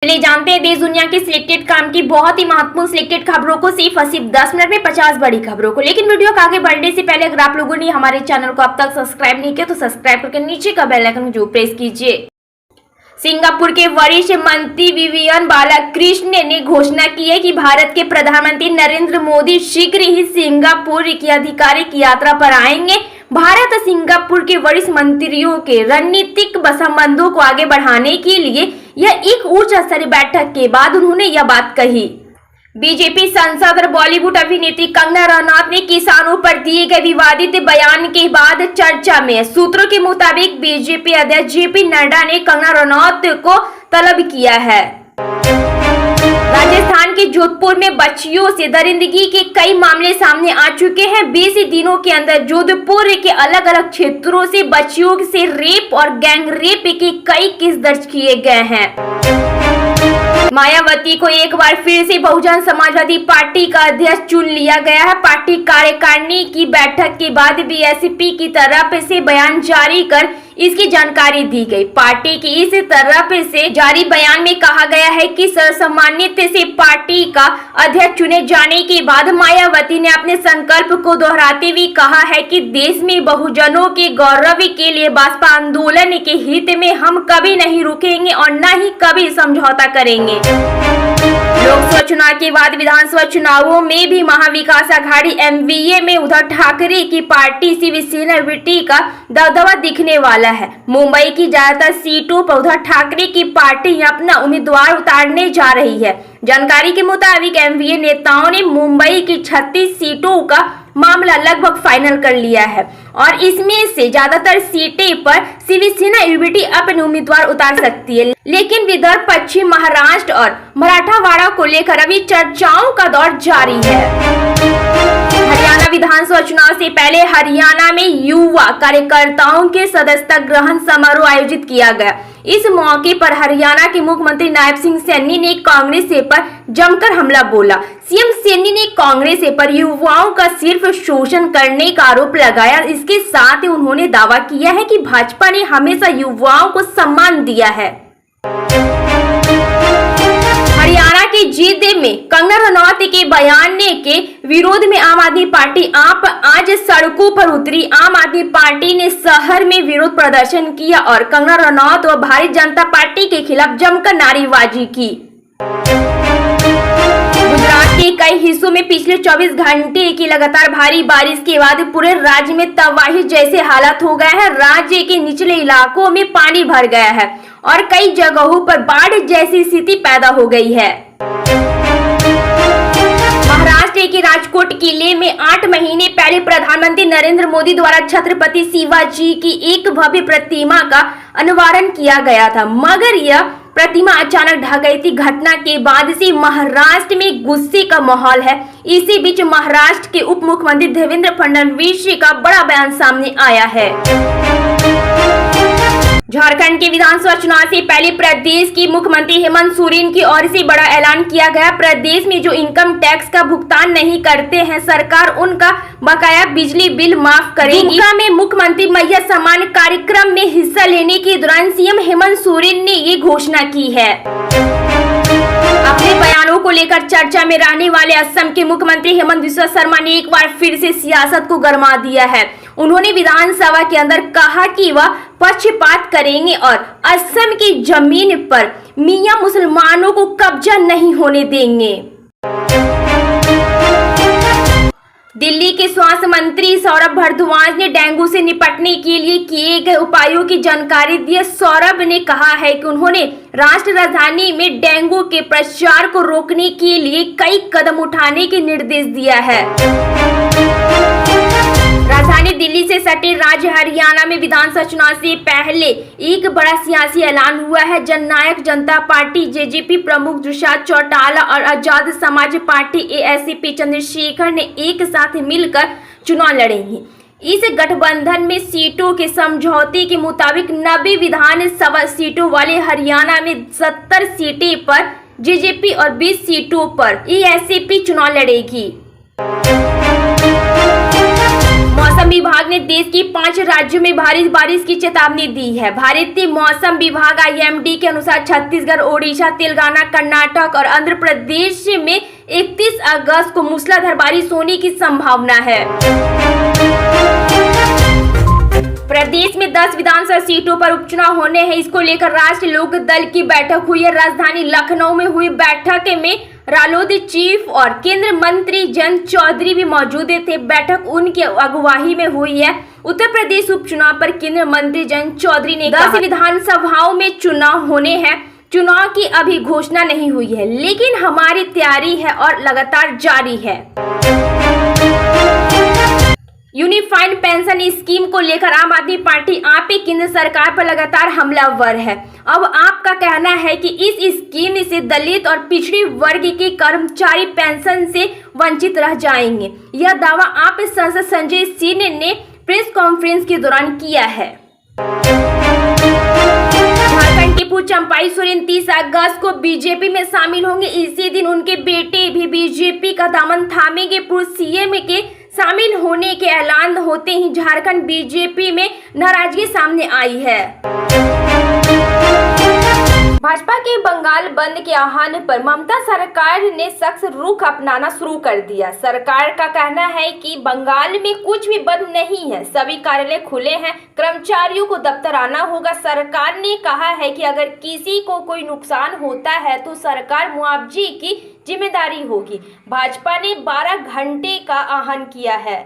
चलिए जानते हैं देश दुनिया के सिलेक्टेड काम की बहुत ही महत्वपूर्ण सिलेक्टेड खबरों को सिर्फ 10 मिनट में 50 बड़ी खबरों को। लेकिन वीडियो को आगे बढ़ने से पहले अगर आप लोगों ने हमारे चैनल को अब तक सब्सक्राइब नहीं किया तो सब्सक्राइब करके नीचे का बेल आइकन जरूर प्रेस कीजिए। सिंगापुर के वरिष्ठ मंत्री विवियन बालाकृष्णन ने घोषणा की है कि भारत के प्रधानमंत्री नरेंद्र मोदी शीघ्र ही सिंगापुर की आधिकारिक यात्रा पर आएंगे। भारत और सिंगापुर के वरिष्ठ मंत्रियों के रणनीतिक संबंधों को आगे बढ़ाने के लिए यह एक उच्च स्तरीय बैठक के बाद उन्होंने यह बात कही। बीजेपी सांसद और बॉलीवुड अभिनेत्री कंगना रनौत ने किसानों पर दिए गए विवादित बयान के बाद चर्चा में। सूत्रों के मुताबिक बीजेपी अध्यक्ष जेपी नड्डा ने कंगना रनौत को तलब किया है। राजस्थान के जोधपुर में बच्चियों से दरिंदगी के कई मामले सामने आ चुके हैं। 20 दिनों के अंदर जोधपुर के अलग अलग क्षेत्रों से बच्चियों से रेप और गैंग रेप के कई केस दर्ज किए गए हैं। मायावती को एक बार फिर से बहुजन समाजवादी पार्टी का अध्यक्ष चुन लिया गया है। पार्टी कार्यकारिणी की बैठक के बाद बीएसपी की तरफ से बयान जारी कर इसकी जानकारी दी गई। पार्टी की इस तरफ से जारी बयान में कहा गया है कि सर्वसम्मानित से पार्टी का अध्यक्ष चुने जाने के बाद मायावती ने अपने संकल्प को दोहराते हुए कहा है कि देश में बहुजनों के गौरव के लिए भाजपा आंदोलन के हित में हम कभी नहीं रुकेंगे और न ही कभी समझौता करेंगे। लोकसभा चुनाव के बाद विधानसभा चुनावों में भी महाविकास आघाड़ी एमवीए में उद्धव ठाकरे की पार्टी शिवसेना यूबीटी का दबदबा दिखने वाला है। मुंबई की ज्यादातर सीटों पर उद्धव ठाकरे की पार्टी अपना उम्मीदवार उतारने जा रही है। जानकारी के मुताबिक एमवीए नेताओं ने मुंबई की 36 सीटों का मामला लगभग फाइनल कर लिया है और इसमें से ज्यादातर सीटें पर शिवसेना यूबीटी अपने उम्मीदवार उतार सकती है। लेकिन विदर्भ, पश्चिम महाराष्ट्र और मराठवाड़ा को लेकर अभी चर्चाओं का दौर जारी है। हरियाणा विधानसभा चुनाव से पहले हरियाणा में युवा कार्यकर्ताओं के सदस्यता ग्रहण समारोह आयोजित किया गया। इस मौके पर हरियाणा के मुख्यमंत्री नायब सिंह सैनी ने कांग्रेस पर जमकर हमला बोला। सीएम सैनी ने कांग्रेस पर युवाओं का सिर्फ शोषण करने का आरोप लगाया। इसके साथ ही उन्होंने दावा किया है कि भाजपा ने हमेशा युवाओं को सम्मान दिया है। हरियाणा की जीत में कंगना रनौत के बयान के विरोध में आम आदमी पार्टी आप आज सड़कों पर उतरी। आम आदमी पार्टी ने शहर में विरोध प्रदर्शन किया और कंगना रनौत व भारतीय जनता पार्टी के खिलाफ जमकर नारेबाजी की। गुजरात के कई हिस्सों में पिछले 24 घंटे की लगातार भारी बारिश के बाद पूरे राज्य में तबाही जैसे हालात हो गए हैं। राज्य के निचले इलाकों में पानी भर गया है और कई जगहों पर बाढ़ जैसी स्थिति पैदा हो गई है। महाराष्ट्र के राजकोट किले में 8 महीने पहले प्रधानमंत्री नरेंद्र मोदी द्वारा छत्रपति शिवाजी की एक भव्य प्रतिमा का अनावरण किया गया था, मगर यह प्रतिमा अचानक ढह गई थी। घटना के बाद से महाराष्ट्र में गुस्से का माहौल है। इसी बीच महाराष्ट्र के उप मुख्यमंत्री देवेंद्र फडणवीस का बड़ा बयान सामने आया है। झारखंड के विधानसभा चुनाव से पहले प्रदेश की मुख्यमंत्री हेमंत सोरेन की ओर से बड़ा ऐलान किया गया। प्रदेश में जो इनकम टैक्स का भुगतान नहीं करते हैं, सरकार उनका बकाया बिजली बिल माफ करेगी। दुमका में मुख्यमंत्री मैया सम्मान कार्यक्रम में हिस्सा लेने के दौरान सीएम हेमंत सोरेन ने ये घोषणा की है। अपने बयानों को लेकर चर्चा में रहने वाले असम के मुख्यमंत्री हेमंत बिस्वा शर्मा ने एक बार फिर से सियासत को गरमा दिया है। उन्होंने विधानसभा के अंदर कहा कि वह पक्षपात करेंगे और असम की जमीन पर मियां मुसलमानों को कब्जा नहीं होने देंगे। दिल्ली के स्वास्थ्य मंत्री सौरभ भारद्वाज ने डेंगू से निपटने के लिए किए गए उपायों की जानकारी दी। सौरभ ने कहा है कि उन्होंने राष्ट्रीय राजधानी में डेंगू के प्रसार को रोकने के लिए कई कदम उठाने के निर्देश दिया है। राजधानी दिल्ली से सटे राज्य हरियाणा में विधानसभा चुनाव से पहले एक बड़ा सियासी ऐलान हुआ है। जननायक जनता पार्टी जेजेपी प्रमुख दुष्यंत चौटाला और आजाद समाज पार्टी एएसपी चंद्रशेखर ने एक साथ मिलकर चुनाव लड़ेंगे। इस गठबंधन में सीटों के समझौते के मुताबिक 90 विधानसभा सीटों वाले हरियाणा में 70 सीटें पर जेजेपी और 20 सीटों पर एएसपी चुनाव लड़ेगी। मौसम मौसम विभाग ने देश के 5 राज्यों में भारी बारिश की चेतावनी दी है। भारतीय मौसम विभाग IMD के अनुसार छत्तीसगढ़, ओडिशा, तेलंगाना, कर्नाटक और आंध्र प्रदेश में 31 अगस्त को मूसलाधार बारिश होने की संभावना है। प्रदेश में 10 विधानसभा सीटों पर उपचुनाव होने हैं। इसको लेकर राष्ट्रीय लोक दल की बैठक हुई है। राजधानी लखनऊ में हुई बैठक में रालोद चीफ और केंद्रीय मंत्री जयंत चौधरी भी मौजूद थे। बैठक उनकी अगुवाई में हुई है। उत्तर प्रदेश उपचुनाव पर केंद्रीय मंत्री जयंत चौधरी ने 10 विधानसभाओं में चुनाव होने हैं। चुनाव की अभी घोषणा नहीं हुई है, लेकिन हमारी तैयारी है और लगातार जारी है। यूनिफाइड पेंशन स्कीम को लेकर आम आदमी पार्टी आप ही केंद्र सरकार पर लगातार हमलावर है। अब आपका कहना है कि इस स्कीम से दलित और पिछड़ी वर्ग के कर्मचारी पेंशन से वंचित रह जाएंगे। यह दावा आप सांसद संजय सिंह ने प्रेस कॉन्फ्रेंस के दौरान किया है। झारखंड के पूर्व चंपाई सोरेन 30 अगस्त को बीजेपी में शामिल होंगे। इसी दिन उनके बेटे भी बीजेपी का दामन थामेंगे। पूर्व CM के शामिल होने के ऐलान होते ही झारखंड बीजेपी में नाराजगी सामने आई है। भाजपा के बंगाल बंद के आह्वान पर ममता सरकार ने सख्त रुख अपनाना शुरू कर दिया। सरकार का कहना है कि बंगाल में कुछ भी बंद नहीं है, सभी कार्यालय खुले हैं, कर्मचारियों को दफ्तर आना होगा। सरकार ने कहा है कि अगर किसी को कोई नुकसान होता है तो सरकार मुआवजे की जिम्मेदारी होगी। भाजपा ने 12 घंटे का आह्वान किया है।